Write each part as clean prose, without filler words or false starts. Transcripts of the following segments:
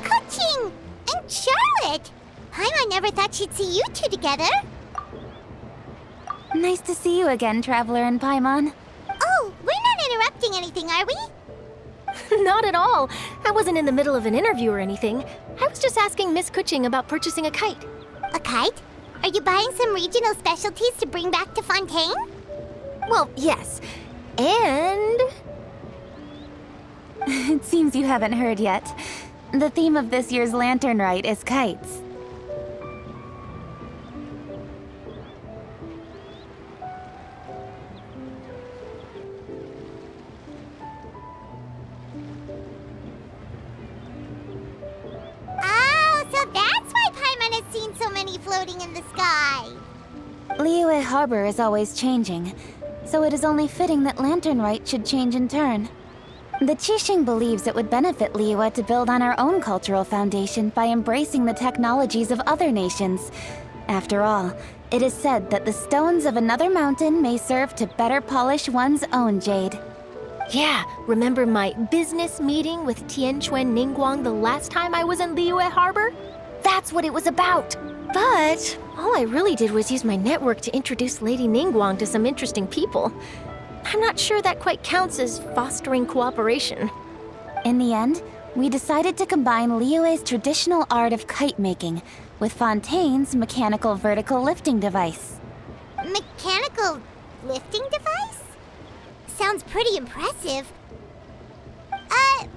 Kuching and Charlotte! I never thought she'd see you two together. Nice to see you again, Traveler and Paimon. Oh, we're not interrupting anything, are we? Not at all. I wasn't in the middle of an interview or anything. I was just asking Miss Kuching about purchasing a kite. A kite? Are you buying some regional specialties to bring back to Fontaine? Well, yes. And... It seems you haven't heard yet. The theme of this year's Lantern Rite is kites. Floating in the sky. Liyue Harbor is always changing, so it is only fitting that Lantern Rite should change in turn. The Qixing believes it would benefit Liyue to build on our own cultural foundation by embracing the technologies of other nations. After all, it is said that the stones of another mountain may serve to better polish one's own jade. Yeah, remember my business meeting with Tianquan Ningguang the last time I was in Liyue Harbor? That's what it was about. But all I really did was use my network to introduce Lady Ningguang to some interesting people. I'm not sure that quite counts as fostering cooperation. In the end, we decided to combine Liyue's traditional art of kite making with Fontaine's mechanical vertical lifting device. Mechanical lifting device? Sounds pretty impressive.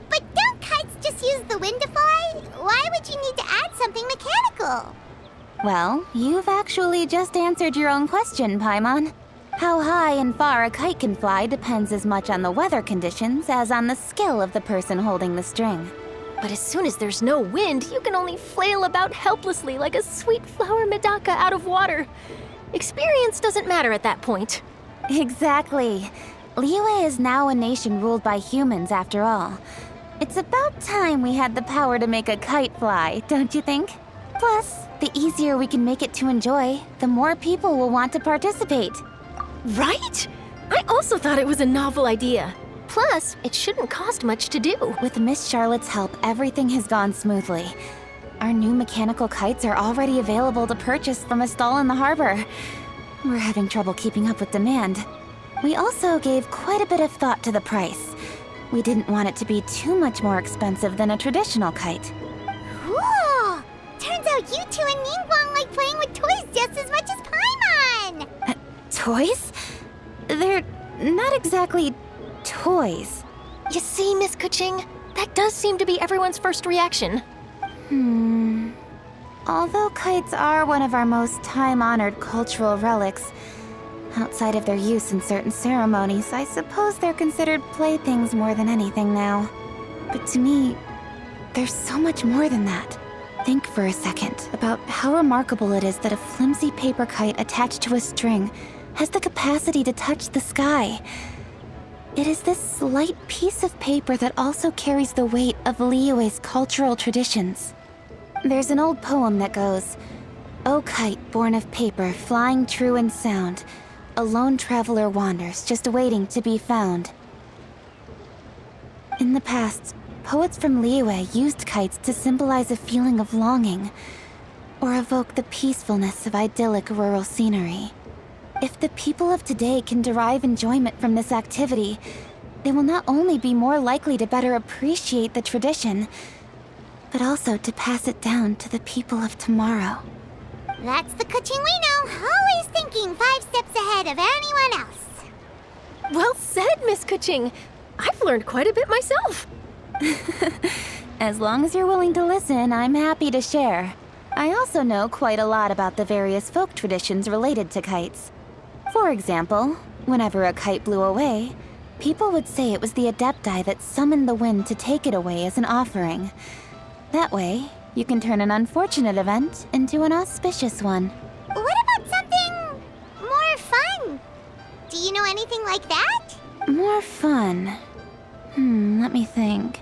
But don't kites just use the wind to fly? Why would you need to add something mechanical? Well, you've actually just answered your own question, Paimon. How high and far a kite can fly depends as much on the weather conditions as on the skill of the person holding the string. But as soon as there's no wind, you can only flail about helplessly like a sweet flower medaka out of water. Experience doesn't matter at that point. Exactly. Liyue is now a nation ruled by humans, after all. It's about time we had the power to make a kite fly, don't you think? Plus, the easier we can make it to enjoy, the more people will want to participate. Right? I also thought it was a novel idea. Plus, it shouldn't cost much to do. With Miss Charlotte's help, everything has gone smoothly. Our new mechanical kites are already available to purchase from a stall in the harbor. We're having trouble keeping up with demand. We also gave quite a bit of thought to the price. We didn't want it to be too much more expensive than a traditional kite. Cool! Turns out you two and Ningguang like playing with toys just as much as Paimon! Toys? They're not exactly toys. You see, Miss Kuching, that does seem to be everyone's first reaction. Although kites are one of our most time-honored cultural relics, outside of their use in certain ceremonies, I suppose they're considered playthings more than anything now. But to me, there's so much more than that. Think for a second about how remarkable it is that a flimsy paper kite attached to a string has the capacity to touch the sky. It is this slight piece of paper that also carries the weight of Liyue's cultural traditions. There's an old poem that goes, "O kite born of paper, flying true and sound, a lone traveler wanders, just waiting to be found." In the past, poets from Liyue used kites to symbolize a feeling of longing, or evoke the peacefulness of idyllic rural scenery. If the people of today can derive enjoyment from this activity, they will not only be more likely to better appreciate the tradition, but also to pass it down to the people of tomorrow. That's the Kuching we know, always thinking 5 steps ahead of anyone else. Well said, Miss Kuching. I've learned quite a bit myself. As long as you're willing to listen, I'm happy to share. I also know quite a lot about the various folk traditions related to kites. For example, whenever a kite blew away, people would say it was the Adepti that summoned the wind to take it away as an offering. That way, you can turn an unfortunate event into an auspicious one. What about something more fun? Do you know anything like that? More fun? Let me think.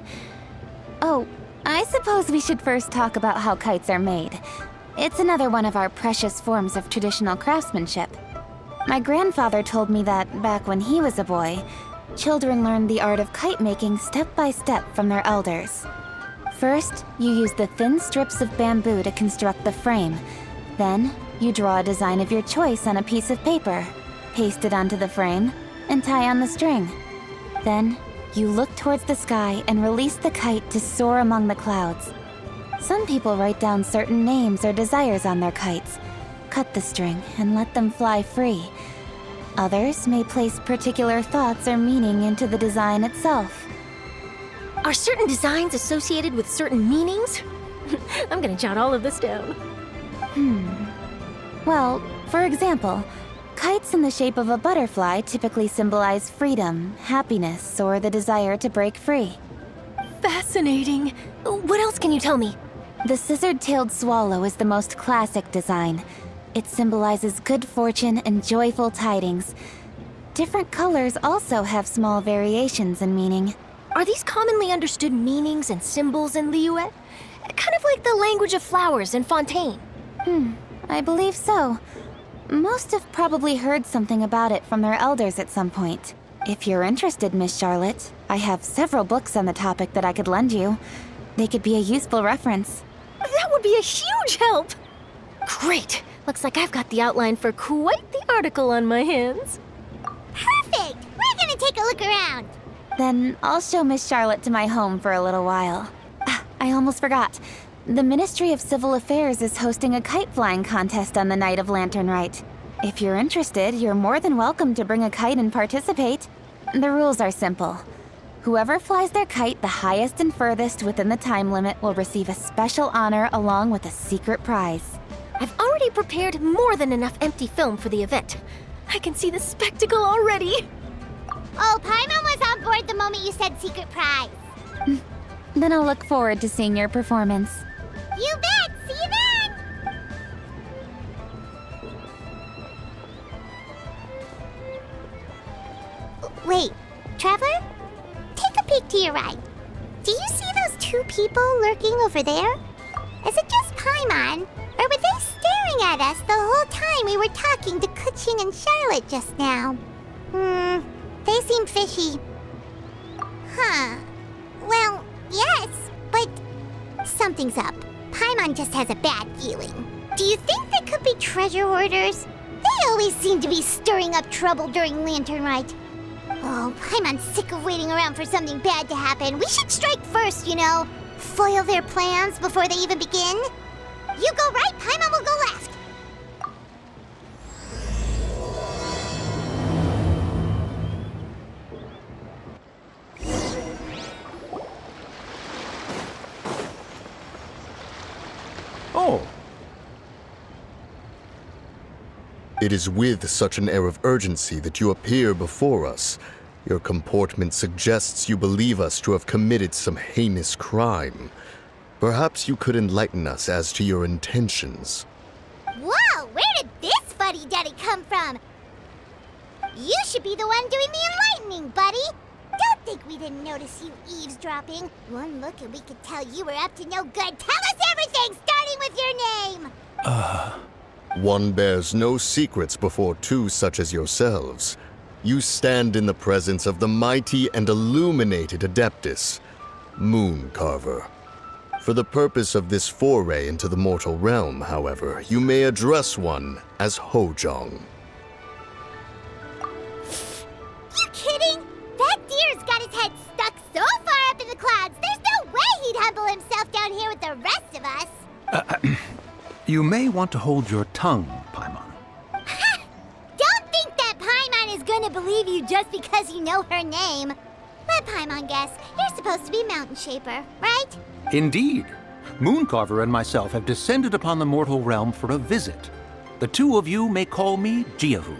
Oh, I suppose we should first talk about how kites are made. It's another one of our precious forms of traditional craftsmanship. My grandfather told me that back when he was a boy, children learned the art of kite making step by step from their elders. First, you use the thin strips of bamboo to construct the frame. Then, you draw a design of your choice on a piece of paper, paste it onto the frame, and tie on the string. Then, you look towards the sky and release the kite to soar among the clouds. Some people write down certain names or desires on their kites, cut the string, and let them fly free. Others may place particular thoughts or meaning into the design itself. Are certain designs associated with certain meanings? I'm gonna jot all of this down. Well, for example, kites in the shape of a butterfly typically symbolize freedom, happiness, or the desire to break free. Fascinating. What else can you tell me? The scissored-tailed swallow is the most classic design. It symbolizes good fortune and joyful tidings. Different colors also have small variations in meaning. Are these commonly understood meanings and symbols in Liyue? Kind of like the language of flowers in Fontaine. I believe so. Most have probably heard something about it from their elders at some point. If you're interested, Miss Charlotte, I have several books on the topic that I could lend you. They could be a useful reference. That would be a huge help! Great! Looks like I've got the outline for quite the article on my hands. Perfect! We're gonna take a look around. Then I'll show Miss Charlotte to my home for a little while. I almost forgot. The Ministry of Civil Affairs is hosting a kite flying contest on the night of Lantern Rite. If you're interested, you're more than welcome to bring a kite and participate. The rules are simple. Whoever flies their kite the highest and furthest within the time limit will receive a special honor along with a secret prize. I've already prepared more than enough empty film for the event. I can see the spectacle already. Oh, Paimon was on board the moment you said secret prize. Then I'll look forward to seeing your performance. You bet! See you then! Wait, Traveler? Take a peek to your right. Do you see those two people lurking over there? Is it just Paimon, or were they staring at us the whole time we were talking to Kuching and Charlotte just now? They seem fishy. Huh. Well, yes, but something's up. Paimon just has a bad feeling. Do you think they could be treasure hoarders? They always seem to be stirring up trouble during Lantern Rite. Oh, Paimon's sick of waiting around for something bad to happen. We should strike first, you know. Foil their plans before they even begin. You go right, Paimon will go left. Oh. It is with such an air of urgency that you appear before us. Your comportment suggests you believe us to have committed some heinous crime. Perhaps you could enlighten us as to your intentions. Whoa, where did this fuddy-duddy come from? You should be the one doing the enlightening, buddy. Don't think we didn't notice you eavesdropping. One look and we could tell you were up to no good. Tell us everything, starting with your name! One bears no secrets before two such as yourselves. You stand in the presence of the mighty and illuminated Adeptus, Moon Carver. For the purpose of this foray into the mortal realm, however, you may address one as Hojong. You kidding? That deer's got his head stuck so far up in the clouds, there's no way he'd humble himself down here with the rest of us. You may want to hold your tongue, Paimon. Don't think that Paimon is gonna believe you just because you know her name. Let Paimon guess, you're supposed to be Mountain Shaper, right? Indeed. Mooncarver and myself have descended upon the mortal realm for a visit. The two of you may call me Jiahu.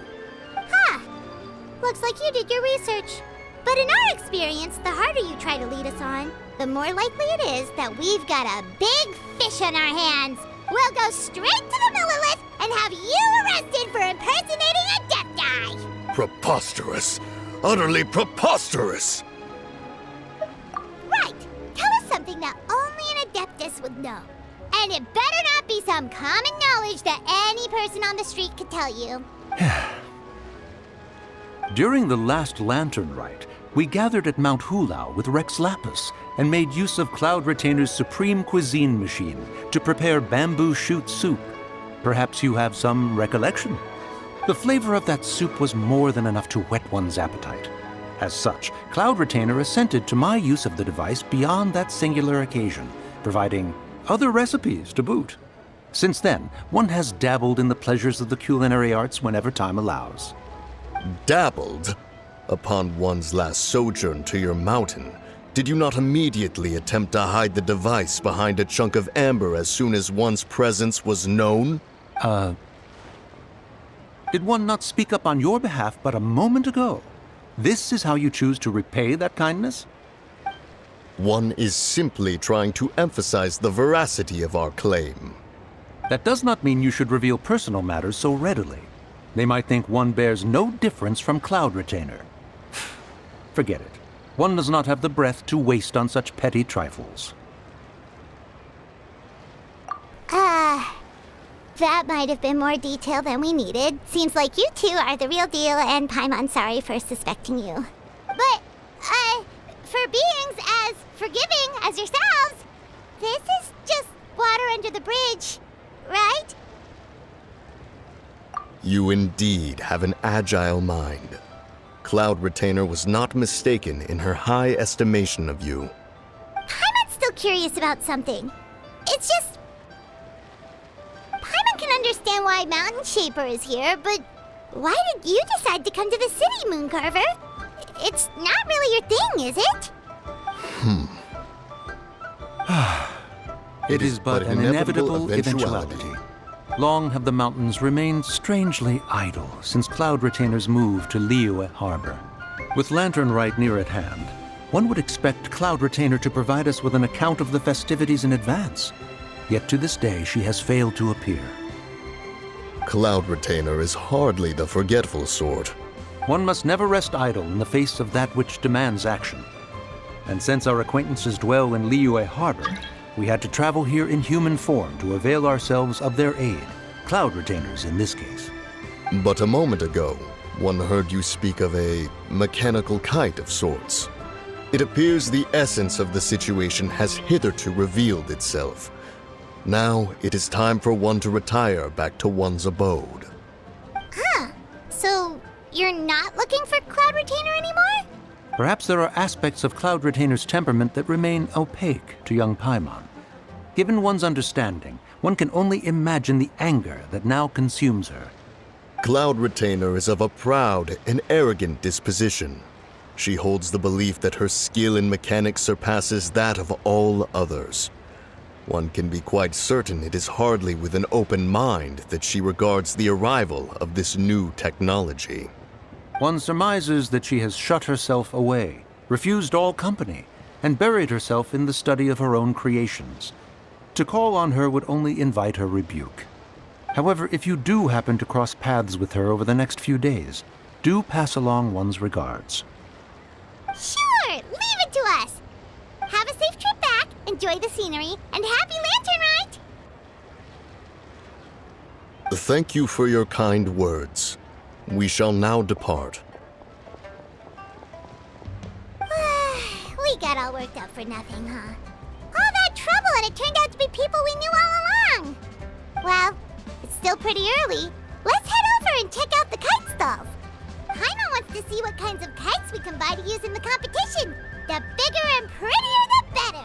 Huh. Looks like you did your research. But in our experience, the harder you try to lead us on, the more likely it is that we've got a big fish on our hands. We'll go straight to the Millilith and have you arrested for impersonating a Adepti! Preposterous! Utterly preposterous! Right! Tell us something that only an Adeptus would know. And it better not be some common knowledge that any person on the street could tell you. During the last Lantern Rite, we gathered at Mount Hulao with Rex Lapis and made use of Cloud Retainer's supreme cuisine machine to prepare bamboo shoot soup. Perhaps you have some recollection? The flavor of that soup was more than enough to whet one's appetite. As such, Cloud Retainer assented to my use of the device beyond that singular occasion, providing other recipes to boot. Since then, one has dabbled in the pleasures of the culinary arts whenever time allows. Dabbled? Upon one's last sojourn to your mountain, did you not immediately attempt to hide the device behind a chunk of amber as soon as one's presence was known? Did one not speak up on your behalf but a moment ago? This is how you choose to repay that kindness? One is simply trying to emphasize the veracity of our claim. That does not mean you should reveal personal matters so readily. They might think one bears no difference from Cloud Retainer. Forget it. One does not have the breath to waste on such petty trifles. That might have been more detail than we needed. Seems like you two are the real deal, and Paimon sorry for suspecting you. But, for beings as forgiving as yourselves, this is just water under the bridge, right? You indeed have an agile mind. Cloud Retainer was not mistaken in her high estimation of you. Paimon's still curious about something. It's just... Paimon can understand why Mountain Shaper is here, but why did you decide to come to the city, Mooncarver? It's not really your thing, is it? It is but an inevitable eventuality. Long have the mountains remained strangely idle since Cloud Retainer's move to Liyue Harbor. With Lantern Rite near at hand, one would expect Cloud Retainer to provide us with an account of the festivities in advance. Yet to this day, she has failed to appear. Cloud Retainer is hardly the forgetful sort. One must never rest idle in the face of that which demands action. And since our acquaintances dwell in Liyue Harbor, we had to travel here in human form to avail ourselves of their aid, Cloud Retainers in this case. But a moment ago, one heard you speak of a mechanical kite of sorts. It appears the essence of the situation has hitherto revealed itself. Now it is time for one to retire back to one's abode. So you're not looking for Cloud Retainer anymore? Perhaps there are aspects of Cloud Retainer's temperament that remain opaque to young Paimon. Given one's understanding, one can only imagine the anger that now consumes her. Cloud Retainer is of a proud and arrogant disposition. She holds the belief that her skill in mechanics surpasses that of all others. One can be quite certain it is hardly with an open mind that she regards the arrival of this new technology. One surmises that she has shut herself away, refused all company, and buried herself in the study of her own creations. To call on her would only invite her rebuke. However, if you do happen to cross paths with her over the next few days, do pass along one's regards. Sure, leave it to us. Have a safe trip back, enjoy the scenery, and happy Lantern Rite! Thank you for your kind words. We shall now depart. We got all worked up for nothing, huh? All that trouble and it turned out to be people we knew all along! Well, it's still pretty early. Let's head over and check out the kite stalls. Paimon wants to see what kinds of kites we can buy to use in the competition. The bigger and prettier, the better!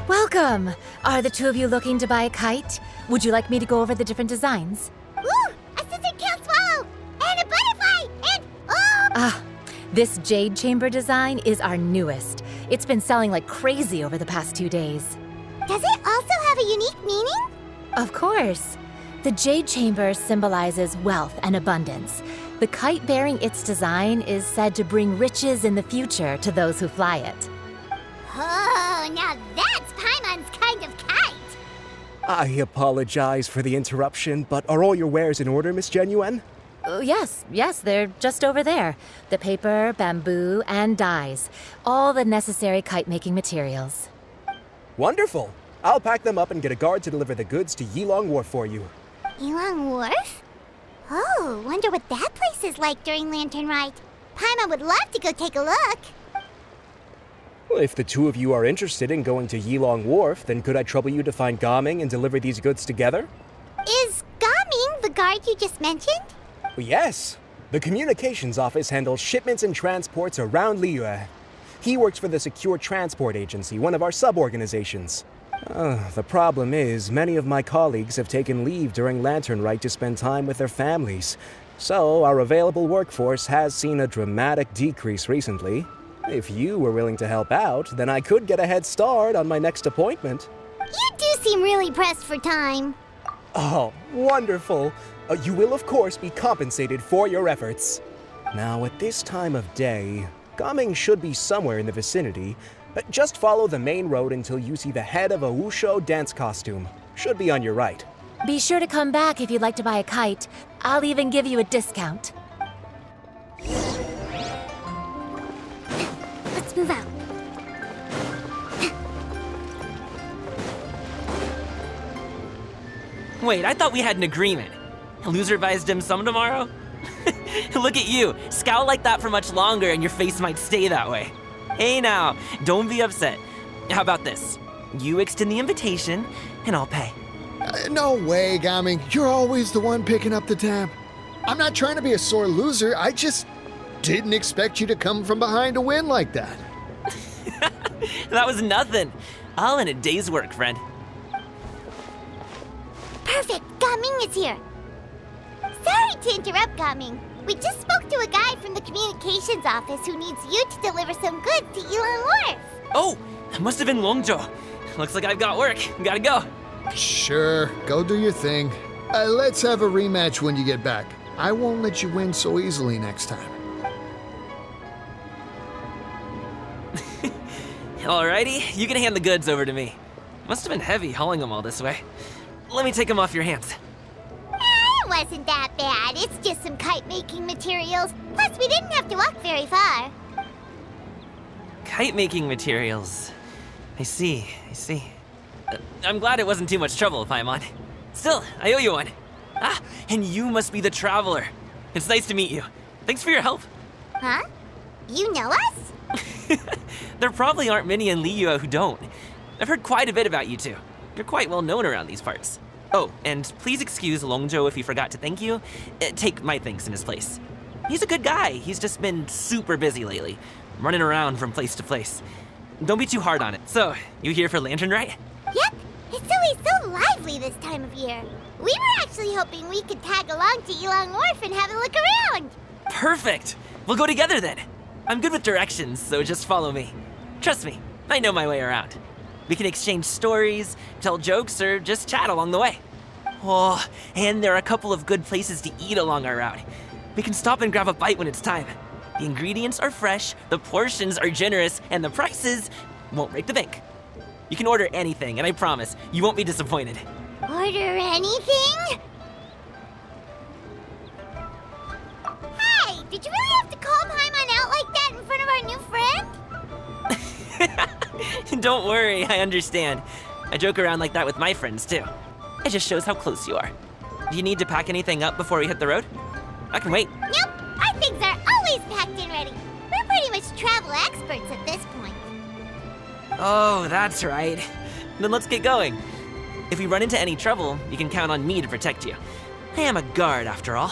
Welcome! Are the two of you looking to buy a kite? Would you like me to go over the different designs? Ooh! A scissor-tailed swallow! And a butterfly! And, oh! This jade chamber design is our newest. It's been selling like crazy over the past 2 days. Does it also have a unique meaning? Of course. The jade chamber symbolizes wealth and abundance. The kite bearing its design is said to bring riches in the future to those who fly it. Oh, now that's Paimon's kind of kite! I apologize for the interruption, but are all your wares in order, Miss Genuine? Yes, they're just over there. The paper, bamboo, and dyes. All the necessary kite-making materials. Wonderful. I'll pack them up and get a guard to deliver the goods to Yilong Wharf for you. Yilong Wharf? Oh, wonder what that place is like during Lantern Rite. Paimon would love to go take a look. Well, if the two of you are interested in going to Yilong Wharf, then could I trouble you to find Gaming and deliver these goods together? Is Gaming the guard you just mentioned? Well, yes. The communications office handles shipments and transports around Liyue. He works for the Secure Transport Agency, one of our sub-organizations. The problem is, many of my colleagues have taken leave during Lantern Rite to spend time with their families. So, our available workforce has seen a dramatic decrease recently. If you were willing to help out, then I could get a head start on my next appointment. You do seem really pressed for time. Oh, wonderful. You will, of course, be compensated for your efforts. Now, at this time of day, Gaming should be somewhere in the vicinity. Just follow the main road until you see the head of a Wushu dance costume. Should be on your right. Be sure to come back if you'd like to buy a kite. I'll even give you a discount. Let's move out. Wait, I thought we had an agreement. Loser buys dim sum tomorrow? Look at you. Scowl like that for much longer and your face might stay that way. Hey now, don't be upset. How about this? You extend the invitation, and I'll pay. No way, Gaming. You're always the one picking up the tab. I'm not trying to be a sore loser. I just didn't expect you to come from behind to win like that. That was nothing. All in a day's work, friend. Perfect, Gaming is here. Sorry to interrupt, Gaming. We just spoke to a guy from the communications office who needs you to deliver some goods to Yilong Wharf. Oh, that must have been Longzhou. Looks like I've got work. Gotta go. Sure, go do your thing. Let's have a rematch when you get back. I won't let you win so easily next time. Alrighty, you can hand the goods over to me. Must have been heavy hauling them all this way. Let me take them off your hands. It wasn't that bad. It's just some kite-making materials. Plus, we didn't have to walk very far. Kite-making materials. I see. I'm glad it wasn't too much trouble, Paimon. Still, I owe you one. Ah, and you must be the traveler. It's nice to meet you. Thanks for your help. Huh? You know us? There probably aren't many in Liyue who don't. I've heard quite a bit about you two. You're quite well known around these parts. Oh, and please excuse Longzhou if he forgot to thank you. Take my thanks in his place. He's a good guy. He's just been super busy lately, running around from place to place. Don't be too hard on it. So, you here for Lantern Rite? Yep. It's always so lively this time of year. We were actually hoping we could tag along to Yilong Wharf and have a look around. Perfect. We'll go together then. I'm good with directions, so just follow me. Trust me, I know my way around. We can exchange stories, tell jokes, or just chat along the way. Oh, and there are a couple of good places to eat along our route. We can stop and grab a bite when it's time. The ingredients are fresh, the portions are generous, and the prices won't break the bank. You can order anything, and I promise, you won't be disappointed. Order anything? Hey, did you really have to call Paimon out like that in front of our new friend? Don't worry, I understand. I joke around like that with my friends, too. It just shows how close you are. Do you need to pack anything up before we hit the road? I can wait. Nope, our things are always packed and ready. We're pretty much travel experts at this point. Oh, that's right. Then let's get going. If we run into any trouble, you can count on me to protect you. I am a guard, after all.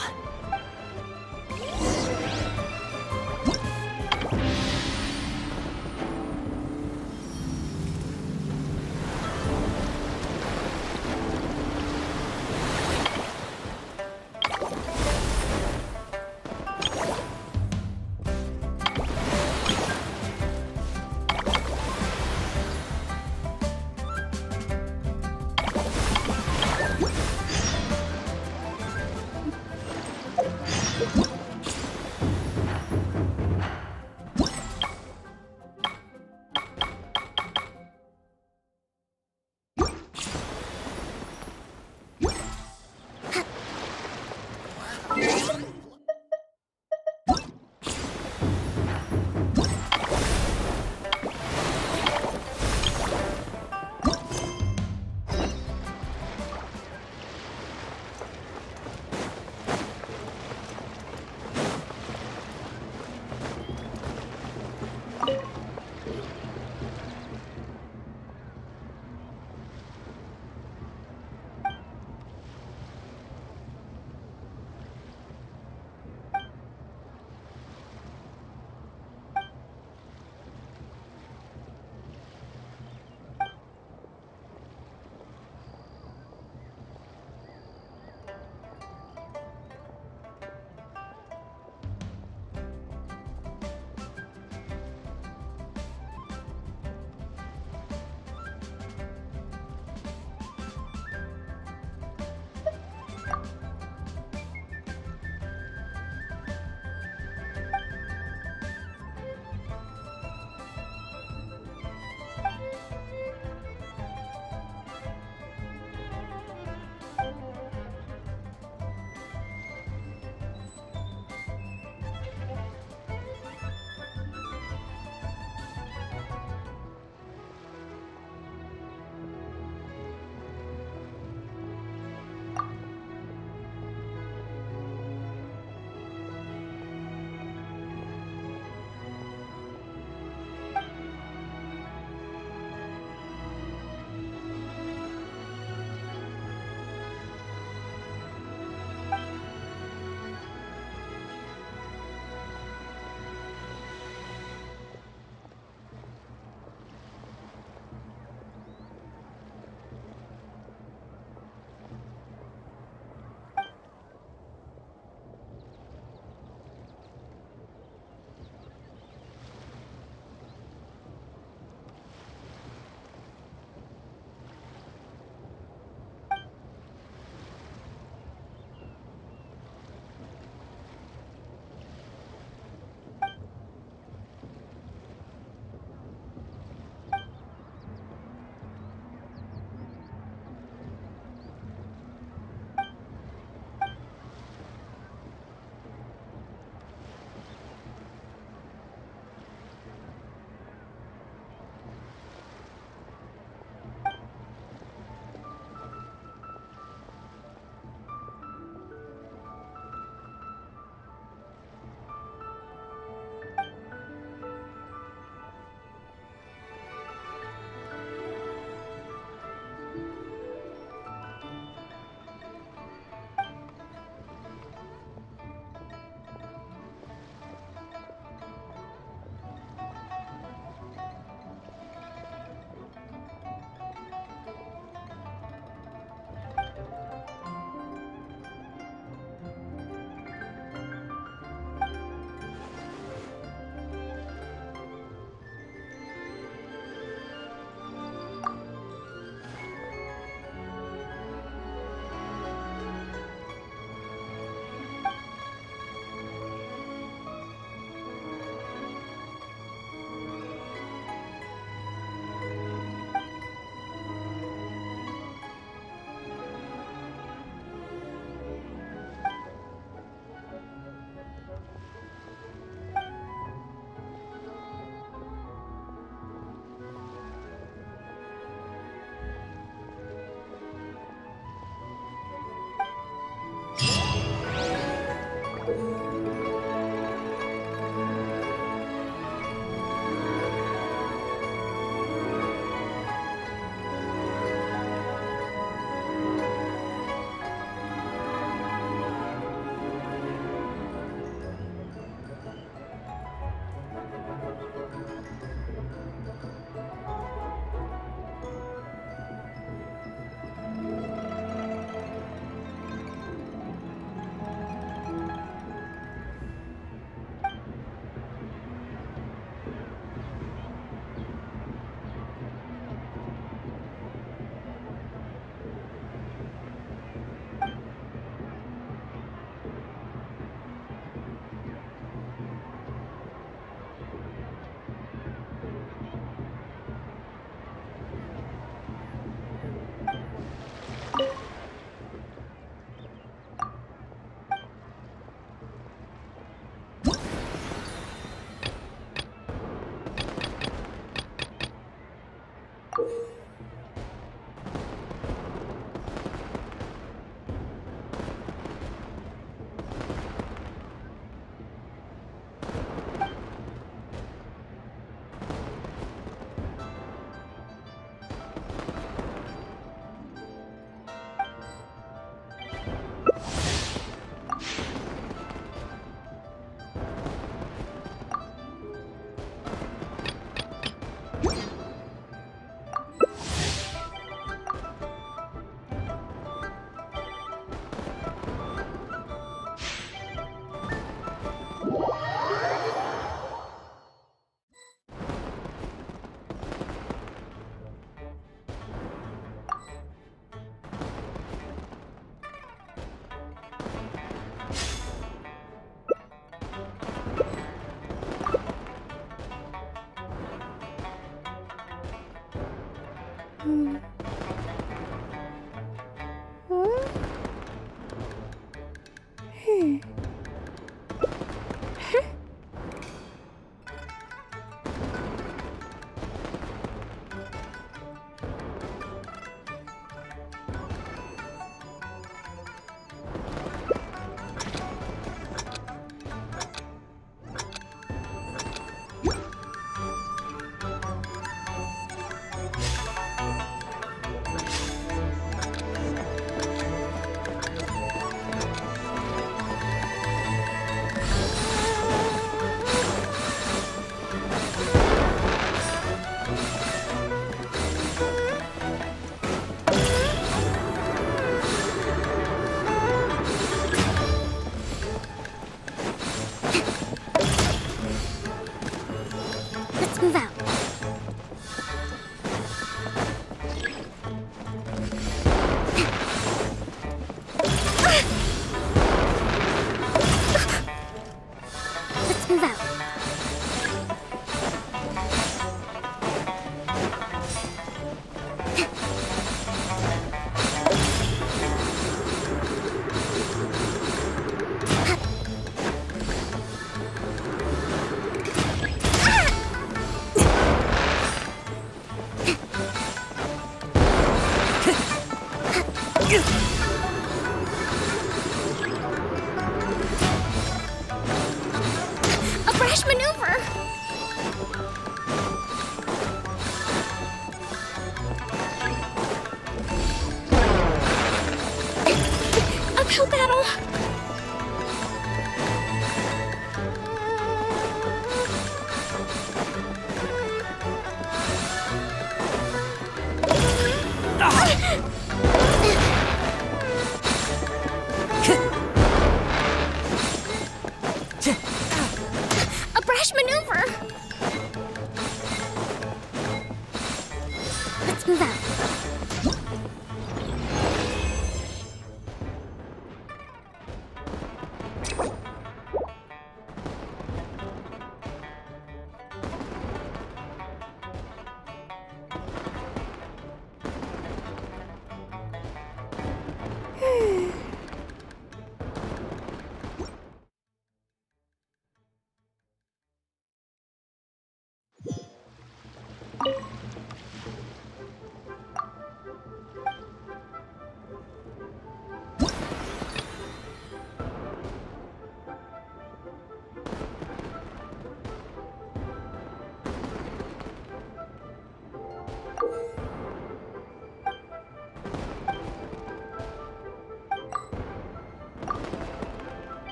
move out.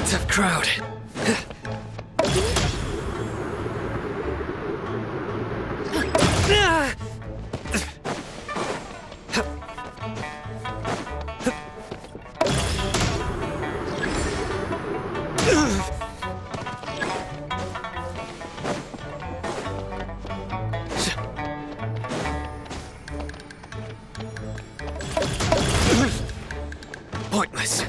Tough crowd. Pointless.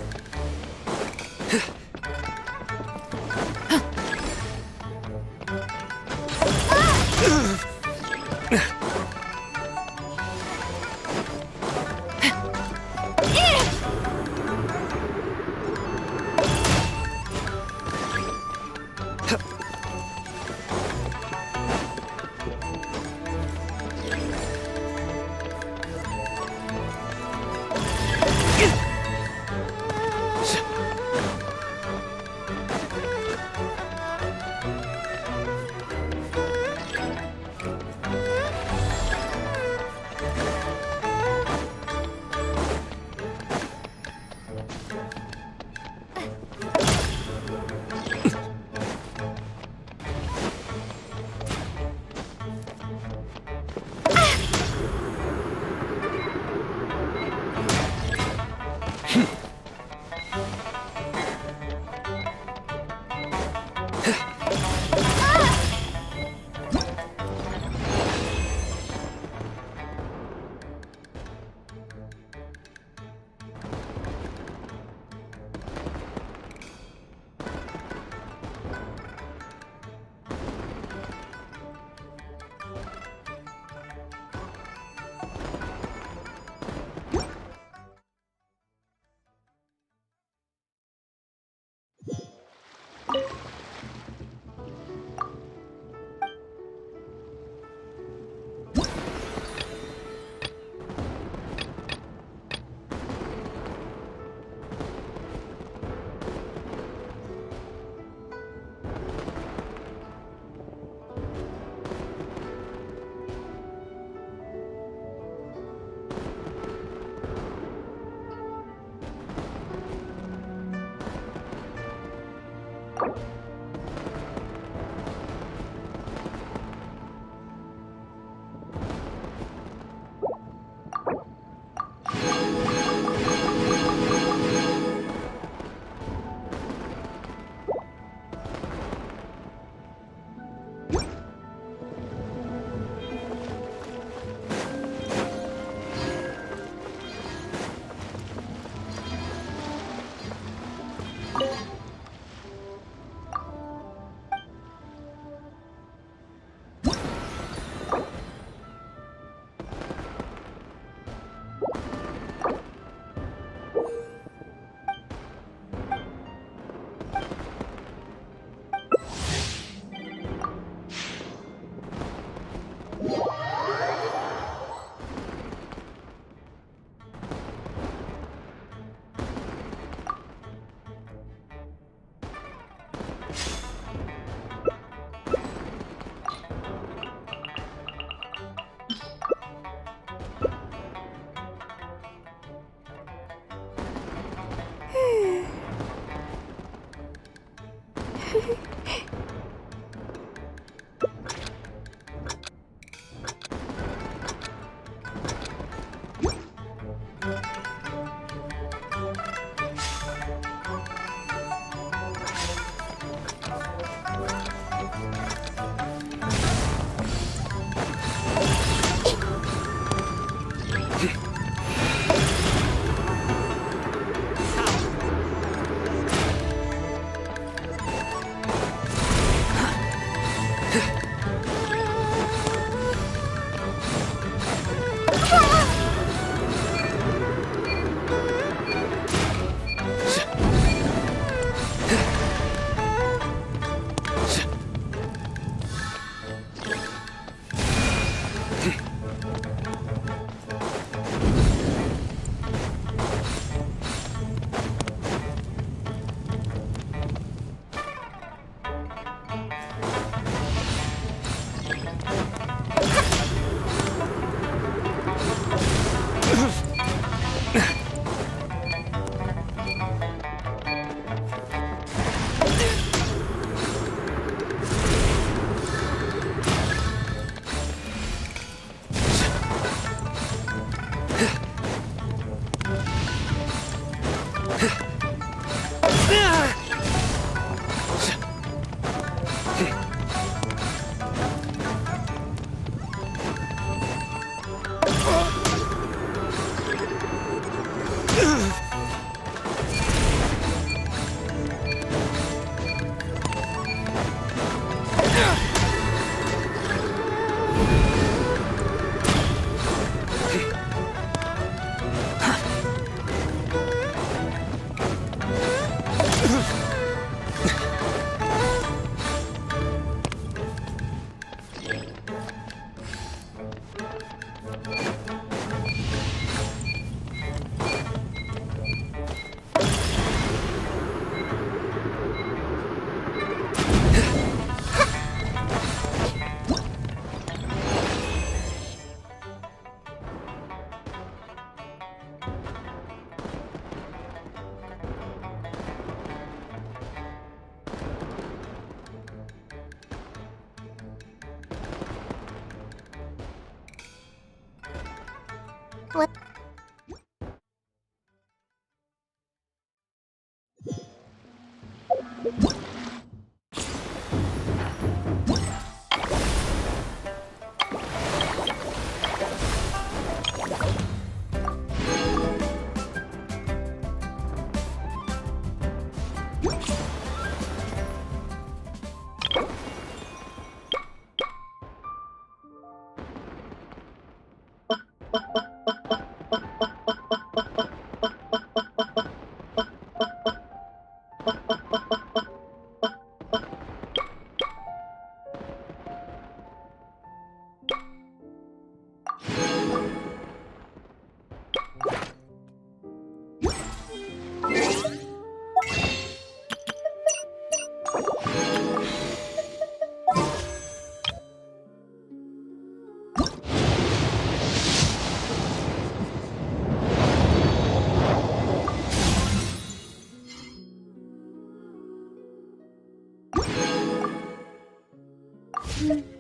Allow me!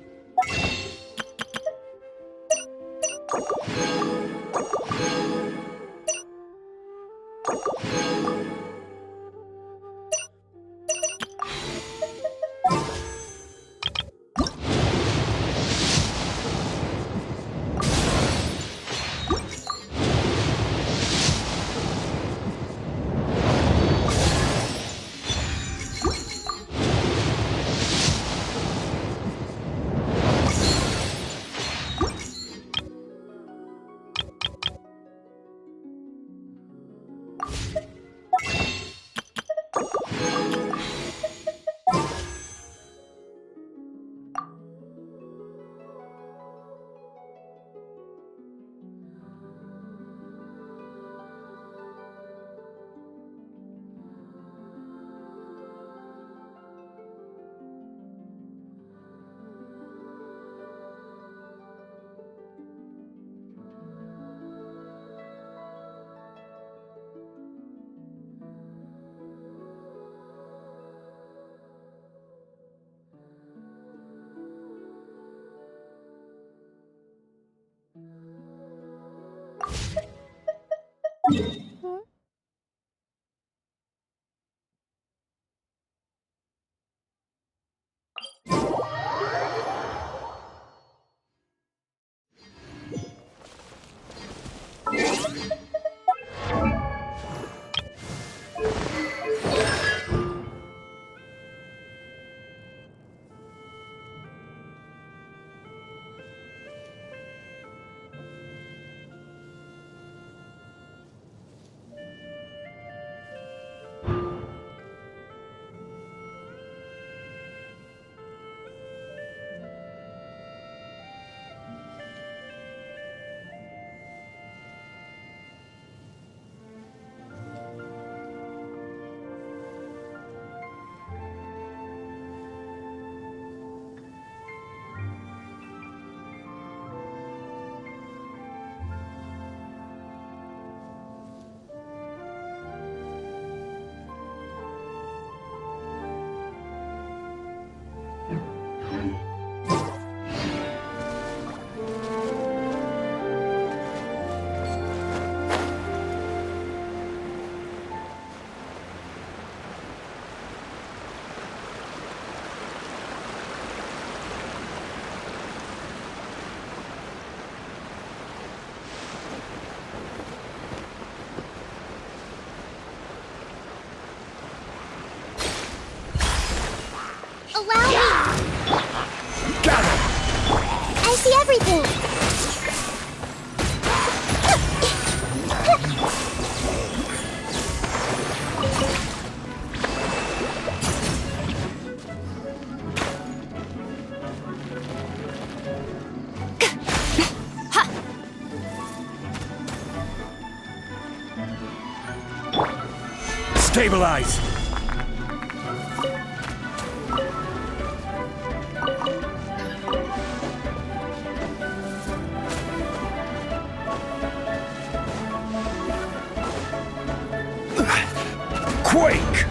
Got him! I see everything! Stabilize! Quake!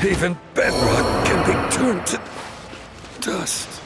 Even bedrock can be turned to dust.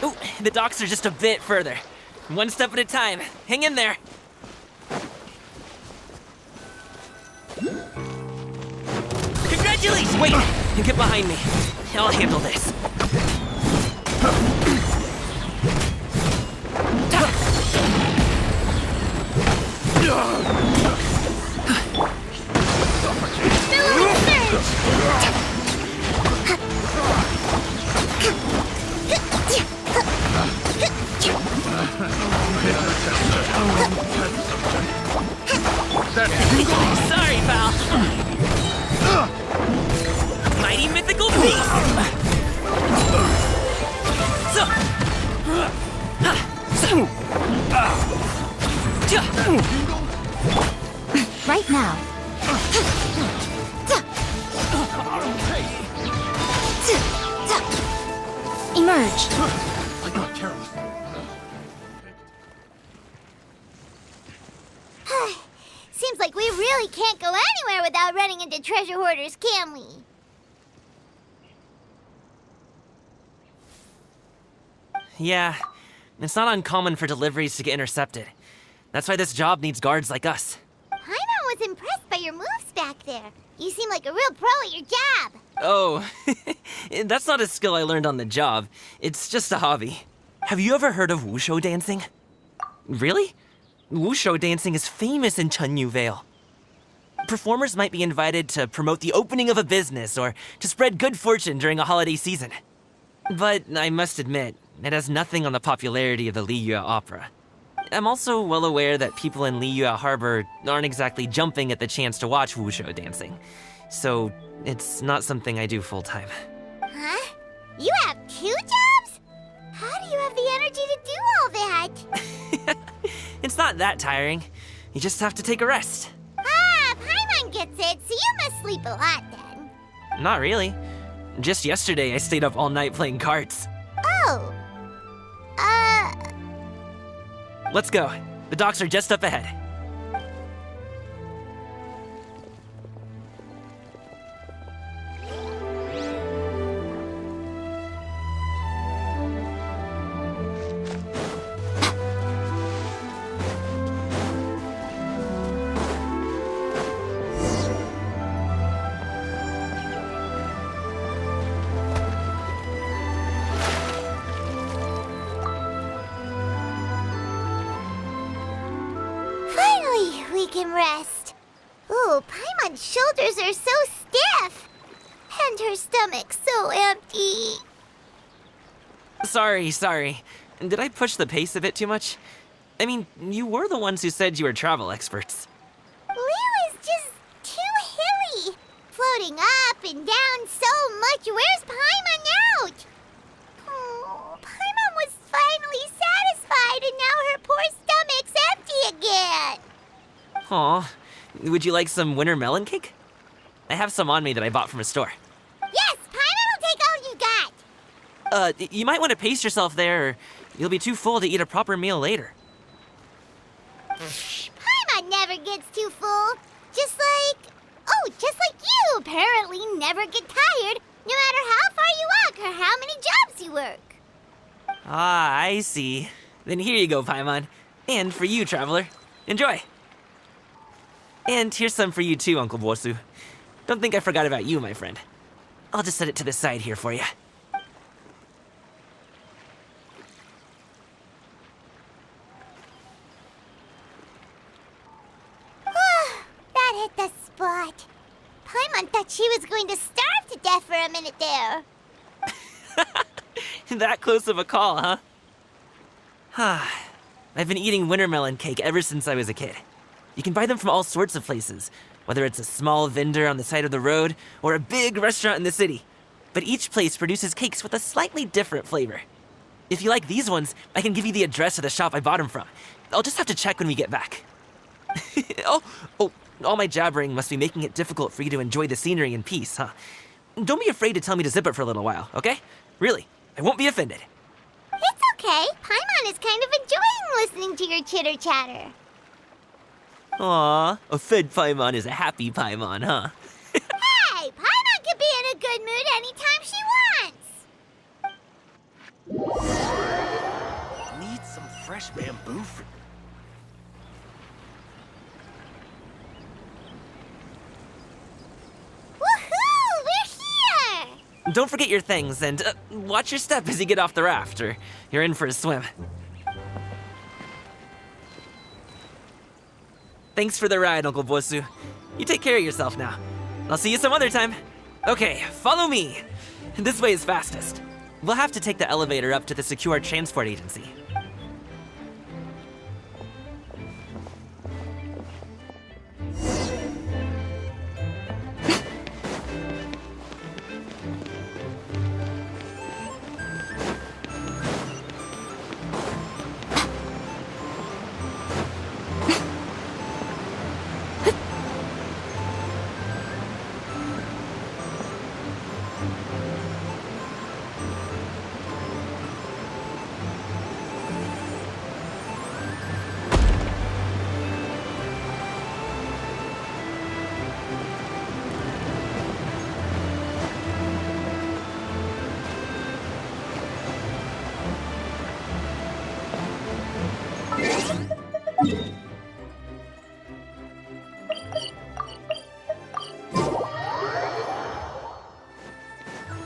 Ooh, the docks are just a bit further. One step at a time. Hang in there. Congratulations! Wait, get behind me. I'll handle this. Sorry, pal. Mighty mythical beast. Right now. Emerge. I got Carol. Seems like we really can't go anywhere without running into treasure hoarders, can we? Yeah, it's not uncommon for deliveries to get intercepted. That's why this job needs guards like us. Paimon was impressed by your moves back there. You seem like a real pro at your job. Oh, that's not a skill I learned on the job. It's just a hobby. Have you ever heard of wushu dancing? Really? Wushu dancing is famous in Chunyu Vale. Performers might be invited to promote the opening of a business or to spread good fortune during a holiday season. But I must admit, it has nothing on the popularity of the Liyue Opera. I'm also well aware that people in Liyue Harbor aren't exactly jumping at the chance to watch wushu dancing. So, it's not something I do full-time. Huh? You have 2 jobs? How do you have the energy to do all that? It's not that tiring. You just have to take a rest. Ah, Paimon gets it, so you must sleep a lot then. Not really. Just yesterday, I stayed up all night playing cards. Oh. Let's go. The docks are just up ahead. we can rest. Ooh, Paimon's shoulders are so stiff. And her stomach's so empty. Sorry. Did I push the pace a bit too much? I mean, you were the ones who said you were travel experts. Liu is just too hilly. Floating up and down so much. Where's Paimon out? Oh, Paimon was finally satisfied and now her poor stomach's empty again. Aw, would you like some winter melon cake? I have some on me that I bought from a store. Yes, Paimon will take all you got. You might want to pace yourself there, or you'll be too full to eat a proper meal later. Paimon never gets too full. Just like you apparently never get tired, no matter how far you walk or how many jobs you work. Ah, I see. Then here you go, Paimon. And for you, traveler. Enjoy. And here's some for you too, Uncle Bosu. Don't think I forgot about you, my friend. I'll just set it to the side here for you. That hit the spot. Paimon thought she was going to starve to death for a minute there. That close of a call, huh? I've been eating winter melon cake ever since I was a kid. You can buy them from all sorts of places, whether it's a small vendor on the side of the road or a big restaurant in the city. But each place produces cakes with a slightly different flavor. If you like these ones, I can give you the address of the shop I bought them from. I'll just have to check when we get back. Oh, all my jabbering must be making it difficult for you to enjoy the scenery in peace, huh? Don't be afraid to tell me to zip it for a little while, okay? Really, I won't be offended. It's okay. Paimon is kind of enjoying listening to your chitter-chatter. Aw, a fed Paimon is a happy Paimon, huh? Hey, Paimon can be in a good mood anytime she wants. Need some fresh bamboo for... Woohoo! We're here! Don't forget your things, and watch your step as you get off the raft, or you're in for a swim. Thanks for the ride, Uncle Bosu. You take care of yourself now. I'll see you some other time. Okay, follow me. This way is fastest. We'll have to take the elevator up to the secure transport agency.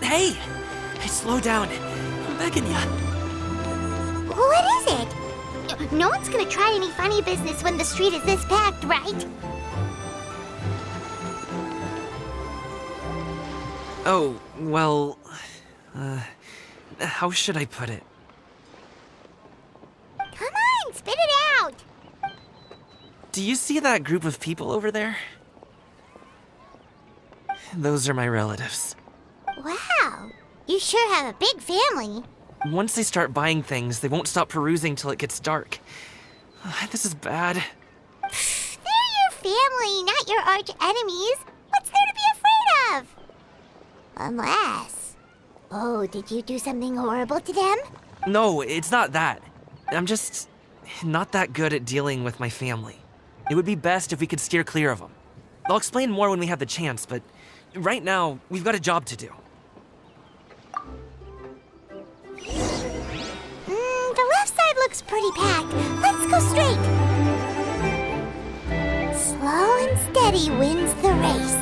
Hey! Slow down. I'm begging ya. What is it? No one's gonna try any funny business when the street is this packed, right? Oh, well... how should I put it? Come on, spit it out! Do you see that group of people over there? Those are my relatives. Wow, you sure have a big family. Once they start buying things, they won't stop perusing till it gets dark. This is bad. They're your family, not your arch enemies. What's there to be afraid of? Unless... Oh, did you do something horrible to them? No, it's not that. I'm just not that good at dealing with my family. It would be best if we could steer clear of them. I'll explain more when we have the chance, but right now, we've got a job to do. The left side looks pretty packed. Let's go straight. Slow and steady wins the race.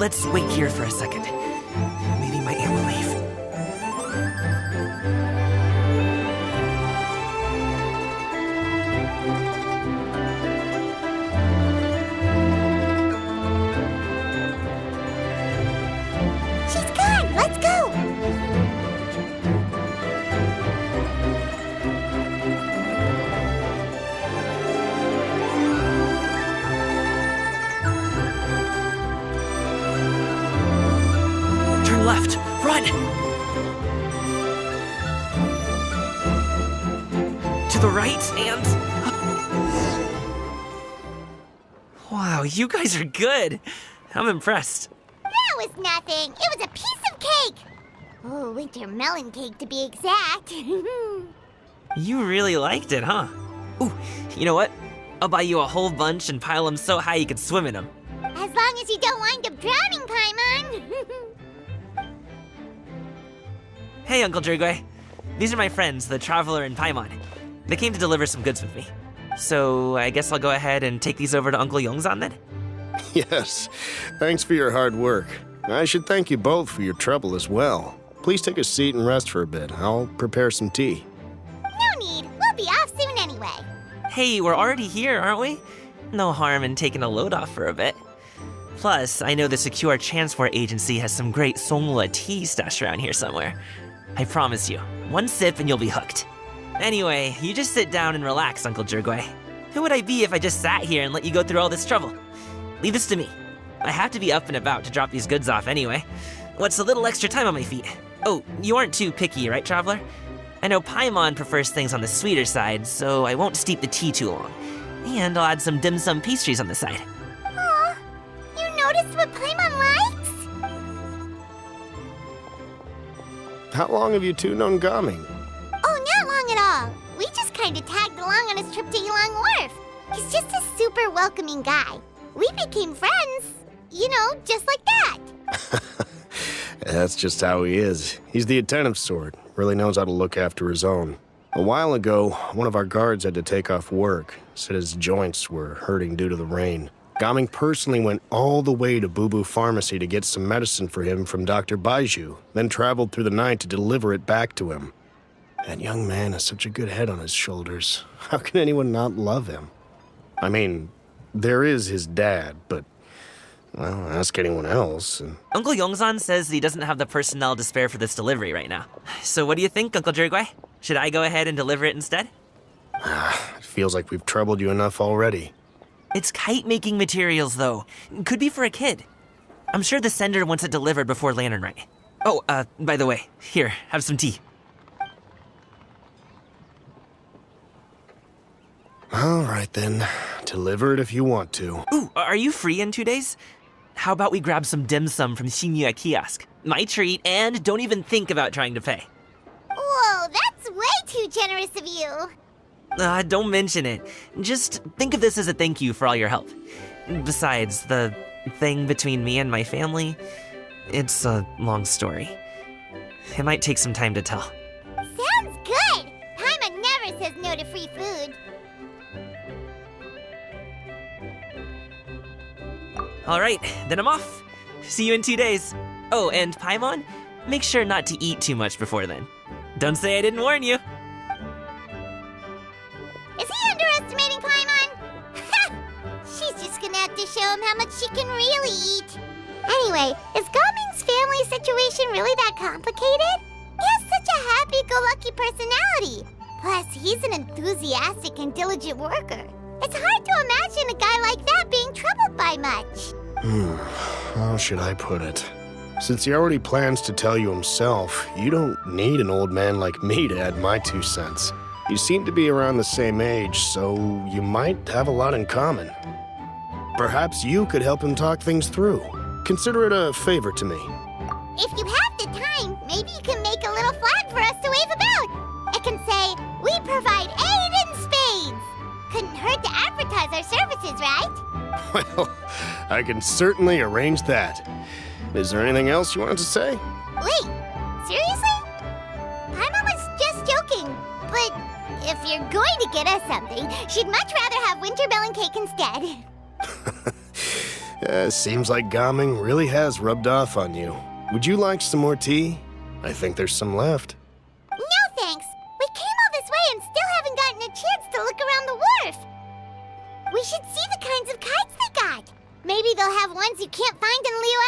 let's wait here for a second. Maybe my aunt will leave. She's gone! Let's go! Turn left! Run! To the right and... Wow, you guys are good. I'm impressed. That was nothing. It was a piece of cake. Oh, winter melon cake to be exact. You really liked it, huh? Ooh, you know what? I'll buy you a whole bunch and pile them so high you could swim in them. As long as you don't wind up drowning, Paimon. Hey, Uncle Jirgwe. These are my friends, the Traveler and Paimon. They came to deliver some goods with me. So I guess I'll go ahead and take these over to Uncle Yongzan then? Yes, thanks for your hard work. I should thank you both for your trouble as well. Please take a seat and rest for a bit. I'll prepare some tea. No need. We'll be off soon anyway. Hey, we're already here, aren't we? No harm in taking a load off for a bit. Plus, I know the Secure Transport Agency has some great Songhua tea stashed around here somewhere. I promise you, one sip and you'll be hooked. Anyway, you just sit down and relax, Uncle Jirgwe. Who would I be if I just sat here and let you go through all this trouble? Leave this to me. I have to be up and about to drop these goods off anyway. What's a little extra time on my feet? Oh, you aren't too picky, right, Traveler? I know Paimon prefers things on the sweeter side, so I won't steep the tea too long. And I'll add some dim sum pastries on the side. Aw, you noticed what Paimon likes? How long have you two known Gaming? Oh, not long at all. We just kind of tagged along on his trip to Yulong Wharf. He's just a super welcoming guy. We became friends, you know, just like that. That's just how he is. He's the attentive sort, really knows how to look after his own. A while ago, one of our guards had to take off work, said his joints were hurting due to the rain. Gaming personally went all the way to Boo Boo Pharmacy to get some medicine for him from Dr. Baiju, then traveled through the night to deliver it back to him. That young man has such a good head on his shoulders. How can anyone not love him? I mean, there is his dad, but, well, ask anyone else. Uncle Yongzan says he doesn't have the personnel to spare for this delivery right now. So what do you think, Uncle Jirgwe? Should I go ahead and deliver it instead? It feels like we've troubled you enough already. It's kite-making materials, though. Could be for a kid. I'm sure the sender wants it delivered before Lantern Rite. Oh, by the way, here, have some tea. All right, then. Deliver it if you want to. Ooh, are you free in 2 days? How about we grab some dim sum from Shinya Kiosk? My treat, and don't even think about trying to pay. Whoa, that's way too generous of you. Don't mention it. Just think of this as a thank you for all your help. Besides, the thing between me and my family, it's a long story. It might take some time to tell. Sounds good. Paimon never says no to free food. All right, then I'm off. See you in 2 days. Oh, and Paimon, make sure not to eat too much before then. Don't say I didn't warn you. Is he underestimating Paimon? She's just gonna have to show him how much she can really eat. Anyway, is Gaming's family situation really that complicated? He has such a happy-go-lucky personality. Plus, he's an enthusiastic and diligent worker. It's hard to imagine a guy like that being troubled by much. How should I put it? Since he already plans to tell you himself, you don't need an old man like me to add my 2 cents. You seem to be around the same age, so you might have a lot in common. Perhaps you could help him talk things through. Consider it a favor to me. If you have the time, maybe you can make a little flag for us to wave about. It can say, "We provide aid in spades." Couldn't hurt to advertise our services, right? Well, I can certainly arrange that. Is there anything else you wanted to say? Wait, seriously? Paimon was just joking, but if you're going to get us something, she'd much rather have winter melon cake instead. Seems like Gaming really has rubbed off on you. Would you like some more tea? I think there's some left. No thanks. We came all this way and still haven't gotten a chance to look around the wharf. We should see the kinds of kites they got. Maybe they'll have ones you can't find in Liyue